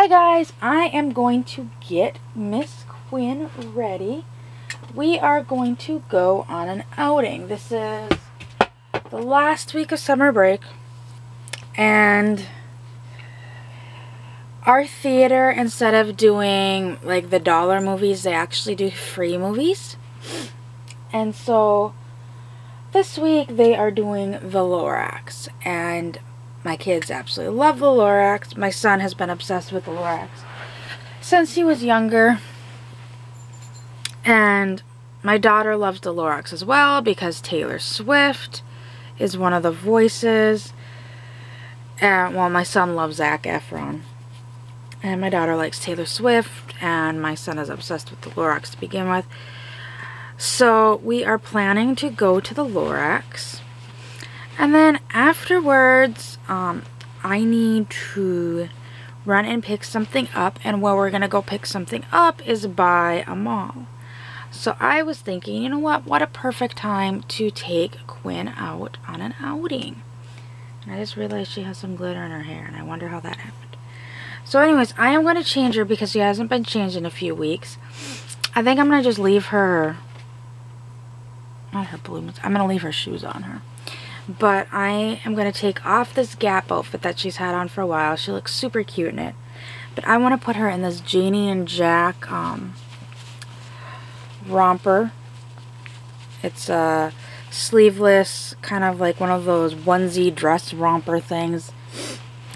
Hi guys, I am going to get Miss Quinn ready. We are going to go on an outing. This is the last week of summer break, and our theater, instead of doing like the dollar movies, they actually do free movies. And so this week they are doing the Lorax, and my kids absolutely love the Lorax. My son has been obsessed with the Lorax since he was younger. And my daughter loves the Lorax as well because Taylor Swift is one of the voices. And, well, my son loves Zac Efron. And my daughter likes Taylor Swift. And my son is obsessed with the Lorax to begin with. So we are planning to go to the Lorax. And then afterwards, I need to run and pick something up. And where we're going to go pick something up is by a mall. So I was thinking, you know what a perfect time to take Quinn out on an outing. And I just realized she has some glitter in her hair, and I wonder how that happened. So anyways, I am going to change her because she hasn't been changed in a few weeks. I think I'm going to just leave her, not her balloons, I'm going to leave her shoes on her. But I am going to take off this Gap outfit that she's had on for a while. She looks super cute in it. But I want to put her in this Janie and Jack romper. It's a sleeveless, kind of like one of those onesie dress romper things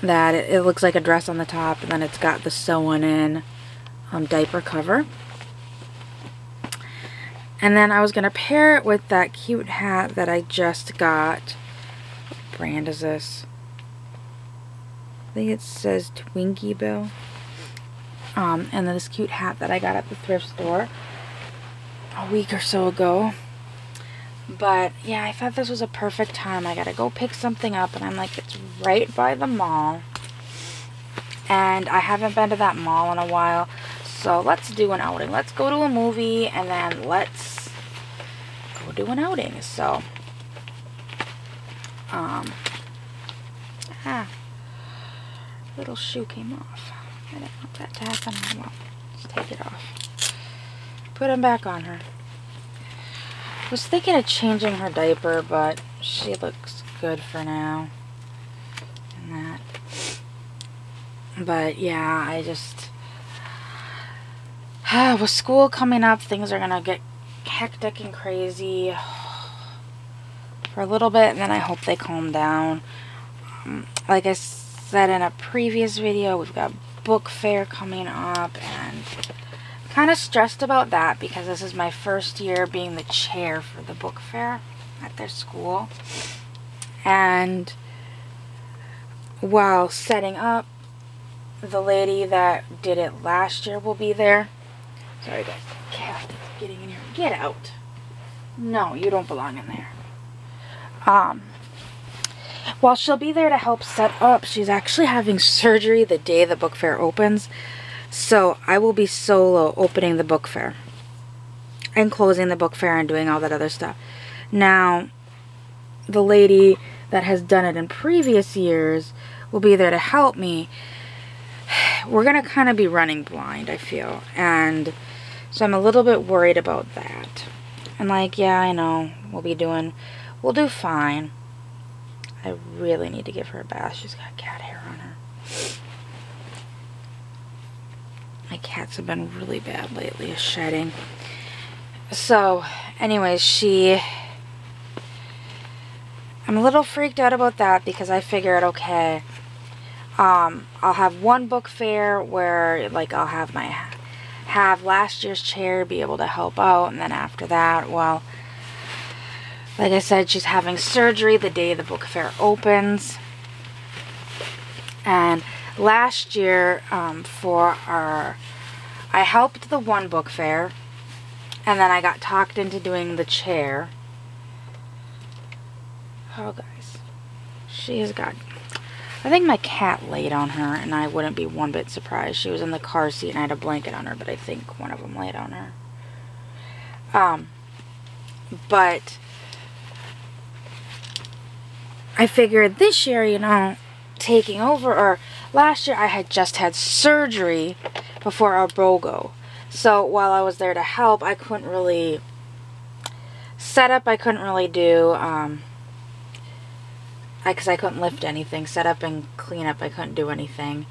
that it looks like a dress on the top, and then it's got the sewn in diaper cover. And then I was going to pair it with that cute hat that I just got. What brand is this? I think it says Twinkie Bill. And then this cute hat that I got at the thrift store a week or so ago. But yeah, I thought this was a perfect time. I gotta go pick something up, and I'm like, it's right by the mall. And I haven't been to that mall in a while. So let's do an outing. Let's go to a movie, and then let's go do an outing. So, little shoe came off. I didn't want that to happen. Well, let's take it off. Put him back on her. I was thinking of changing her diaper, but she looks good for now. And that. But yeah, I just, with school coming up, things are gonna get hectic and crazy for a little bit, and then I hope they calm down. Like I said in a previous video, we've got book fair coming up, and kind of stressed about that because this is my first year being the chair for the book fair at their school. And while setting up, the lady that did it last year will be there. Sorry guys, the cat is getting in here. Get out. No, you don't belong in there. While she'll be there to help set up, she's actually having surgery the day the book fair opens. So I will be solo opening the book fair and closing the book fair and doing all that other stuff. Now, the lady that has done it in previous years will be there to help me. We're going to kind of be running blind, I feel. And so I'm a little bit worried about that. And like, yeah, I know, we'll do fine. I really need to give her a bath. She's got cat hair on her. My cats have been really bad lately, shedding. So, anyways, I'm a little freaked out about that because I figured, okay, I'll have one book fair where, like, I'll have last year's chair be able to help out, and then after that, well, like I said, she's having surgery the day the book fair opens. And last year, I helped the one book fair, and then I got talked into doing the chair. Oh, guys. She has got, I think my cat laid on her, and I wouldn't be one bit surprised. She was in the car seat, and I had a blanket on her, but I think one of them laid on her. But I figured this year, you know, taking over, or last year I had just had surgery before our BOGO. So while I was there to help, I couldn't really set up. I couldn't really do, because I couldn't lift anything. Set up and clean up, I couldn't do anything.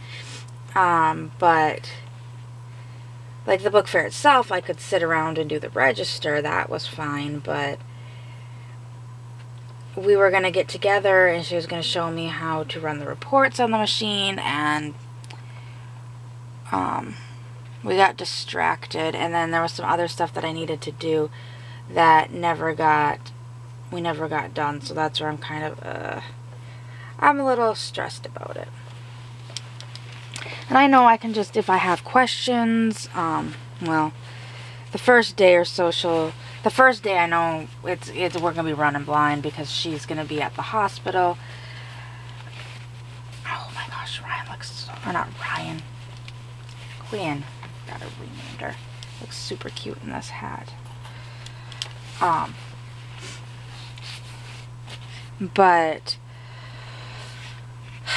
But like the book fair itself, I could sit around and do the register. That was fine, but we were going to get together and she was going to show me how to run the reports on the machine, and we got distracted, and then there was some other stuff that I needed to do that we never got done. So that's where I'm kind of I'm a little stressed about it. And I know I can just, if I have questions, well, the first day or so the first day I know we're going to be running blind because she's going to be at the hospital. Oh my gosh, Ryan looks so, or not Ryan, Quinn, gotta rename her, looks super cute in this hat. But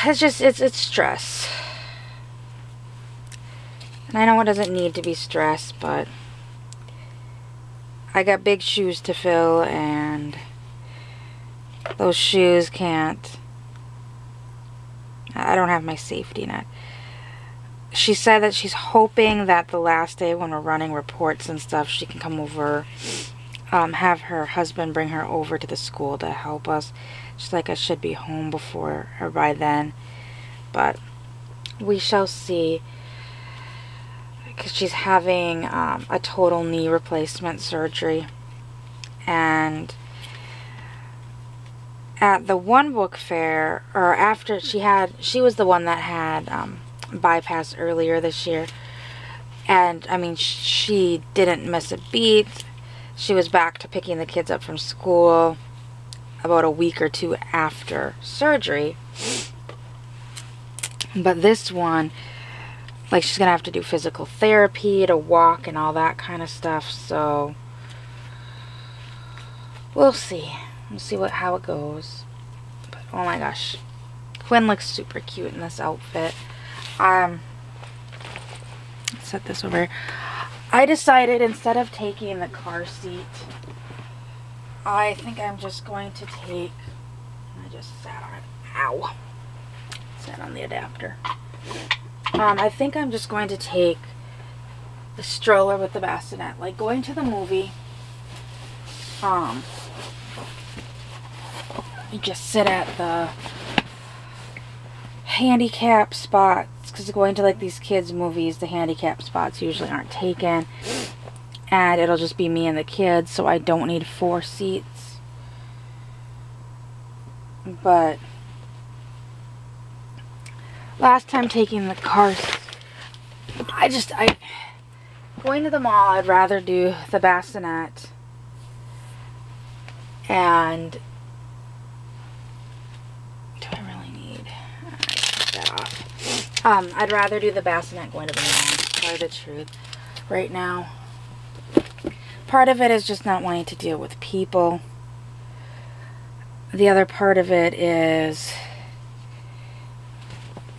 it's just, it's stress. And I know it doesn't need to be stress, but I got big shoes to fill, and those shoes can't, I don't have my safety net. She said that she's hoping that the last day when we're running reports and stuff, she can come over, have her husband bring her over to the school to help us. She's like, I should be home before or by then, but we shall see. Because she's having a total knee replacement surgery, and at the one book fair, or after she was the one that had bypass earlier this year, and I mean she didn't miss a beat. She was back to picking the kids up from school about a week or two after surgery. But this one, like, she's gonna have to do physical therapy to walk and all that kind of stuff, so we'll see. We'll see how it goes. But oh my gosh, Quinn looks super cute in this outfit. Let's set this over here. I decided, instead of taking the car seat, I think I'm just going to take, I just sat on it, ow, sat on the adapter. I think I'm just going to take the stroller with the bassinet. Like going to the movie, you just sit at the handicap spots, because going to like these kids movies, the handicap spots usually aren't taken, and it'll just be me and the kids, so I don't need 4 seats. But last time taking the car, going to the mall, I'd rather do the bassinet, and do I really need, take that off. I'd rather do the bassinet going to the mall, to tell you the truth, right now. Part of it is just not wanting to deal with people. The other part of it is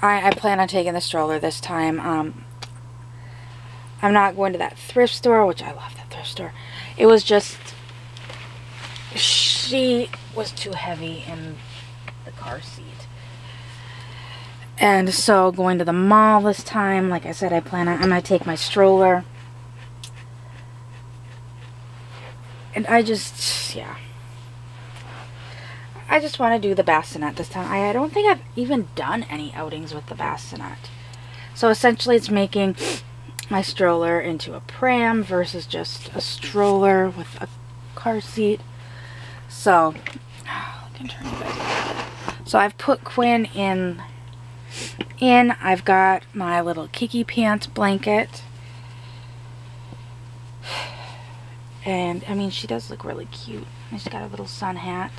I plan on taking the stroller this time. I'm not going to that thrift store, which I love that thrift store. It was just, she was too heavy in the car seat. And so going to the mall this time, like I said, I'm going to take my stroller. And I just want to do the bassinet this time. I don't think I've even done any outings with the bassinet. So essentially it's making my stroller into a pram versus just a stroller with a car seat. So, I can turn you guys around. So I've put Quinn in. I've got my little Kiki Pants blanket. And, I mean, she does look really cute. She's got a little sun hat.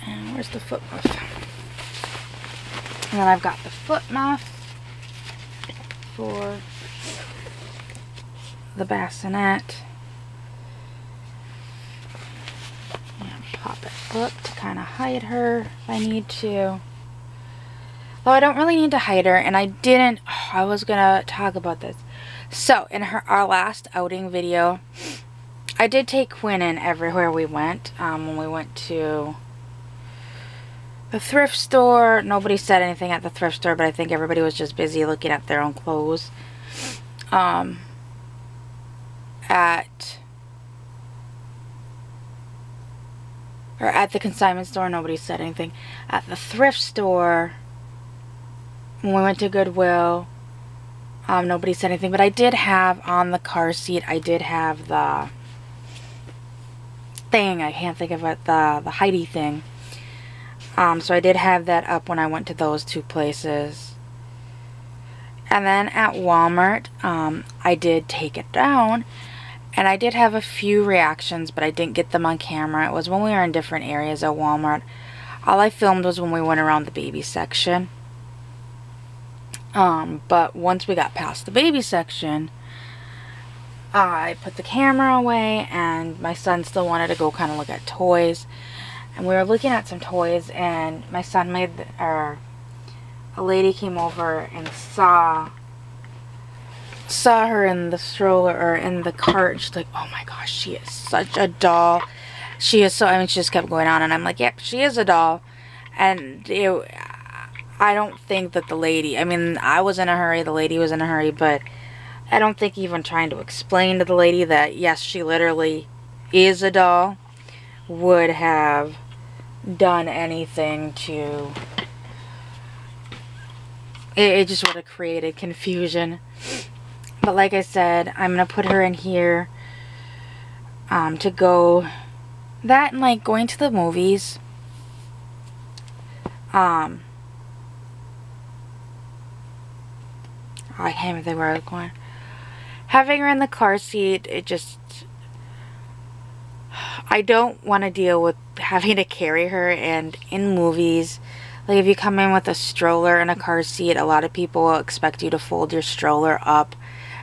And where's the foot muff? And then I've got the foot muff for the bassinet. And pop it up to kind of hide her if I need to. Though I don't really need to hide her, and I didn't, I was gonna talk about this. So, in our last outing video, I did take Quinn in everywhere we went. When we went to the thrift store, nobody said anything at the thrift store, but I think everybody was just busy looking at their own clothes. At the consignment store, nobody said anything. At the thrift store, when we went to Goodwill, nobody said anything. But I did have on the car seat, I did have the thing, I can't think of it, the Heidi thing. So I did have that up when I went to those two places. And then at Walmart, I did take it down. And I did have a few reactions, but I didn't get them on camera. It was when we were in different areas at Walmart. All I filmed was when we went around the baby section. But once we got past the baby section, I put the camera away, and my son still wanted to go kind of look at toys. And we were looking at some toys, and my son a lady came over and saw her in the stroller, or in the cart, and she's like, oh my gosh, she is such a doll. She is so, I mean, she just kept going on, and I'm like, yep, she is a doll. And I don't think that the lady, I mean, I was in a hurry, the lady was in a hurry, but I don't think even trying to explain to the lady that, yes, she literally is a doll would have done anything to, it just would have created confusion. But like I said, I'm going to put her in here to go, that and like going to the movies. I can't even think where I was going. Having her in the car seat, it just, I don't want to deal with having to carry her. And in movies, like if you come in with a stroller and a car seat, a lot of people will expect you to fold your stroller up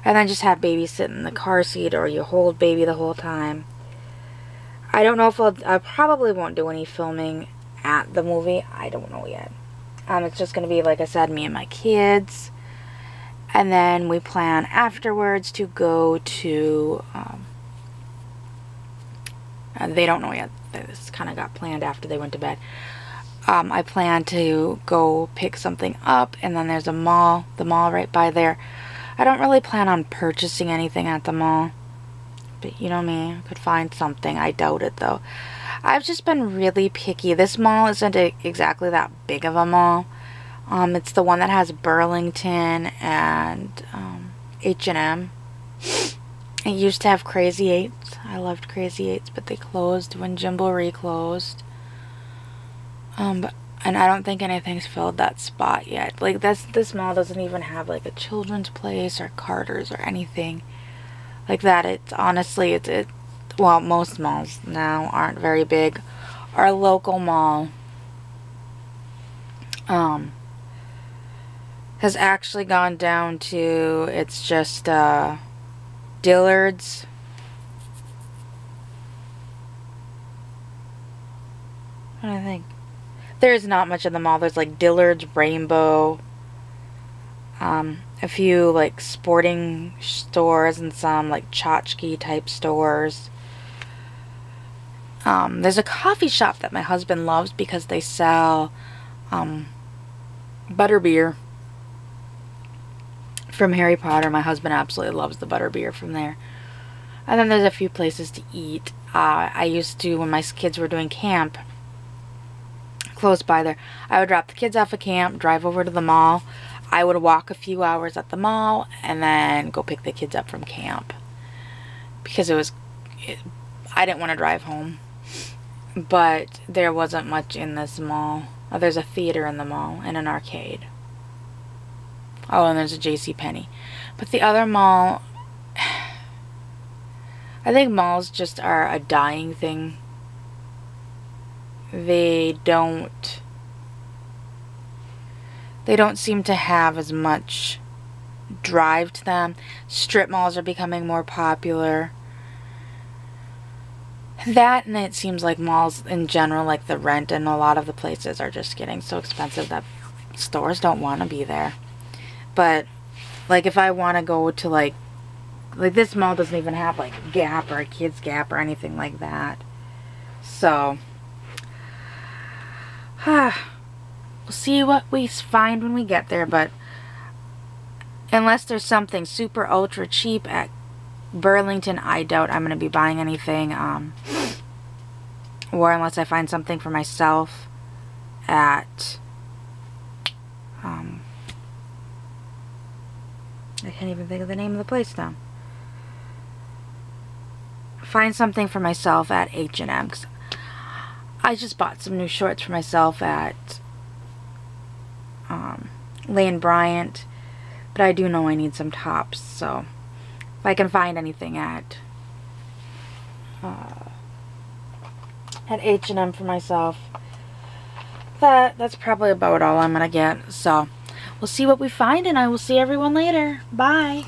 and then just have baby sit in the car seat, or you hold baby the whole time. I don't know if I probably won't do any filming at the movie. I don't know yet. It's just going to be, like I said, me and my kids. And then we plan afterwards to go to, they don't know yet. This kind of got planned after they went to bed. I plan to go pick something up, and then there's a mall, the mall right by there. I don't really plan on purchasing anything at the mall, but you know me, I could find something. I doubt it though. I've just been really picky. This mall isn't exactly that big of a mall. It's the one that has Burlington and H&M. It used to have Crazy 8s. I loved Crazy 8s, but they closed when Gymboree closed. And I don't think anything's filled that spot yet. Like this mall doesn't even have like a children's place or Carter's or anything like that. It's honestly, well, most malls now aren't very big. Our local mall has actually gone down to, it's just Dillard's, what do I think? There's not much in the mall. There's like Dillard's, Rainbow, a few like sporting stores, and some like tchotchke type stores. There's a coffee shop that my husband loves because they sell butterbeer from Harry Potter. My husband absolutely loves the butterbeer from there. And then there's a few places to eat. I used to, when my kids were doing camp close by there, I would drop the kids off at camp, drive over to the mall. I would walk a few hours at the mall and then go pick the kids up from camp, because I didn't want to drive home. But there wasn't much in this mall. Oh, there's a theater in the mall and an arcade. Oh, and there's a JCPenney. But the other mall, I think malls just are a dying thing. They don't seem to have as much drive to them. Strip malls are becoming more popular. That, and it seems like malls in general, like the rent in a lot of the places, are just getting so expensive that stores don't want to be there. But like if I want to go to like this mall doesn't even have like Gap or a Kids Gap or anything like that. So we'll see what we find when we get there, but unless there's something super ultra cheap at Burlington, I doubt I'm going to be buying anything, or unless I find something for myself at, I can't even think of the name of the place now. Find something for myself at H&M, because I just bought some new shorts for myself at Lane Bryant, but I do know I need some tops, so if I can find anything at H&M for myself, that's probably about all I'm gonna get. So we'll see what we find, and I will see everyone later. Bye.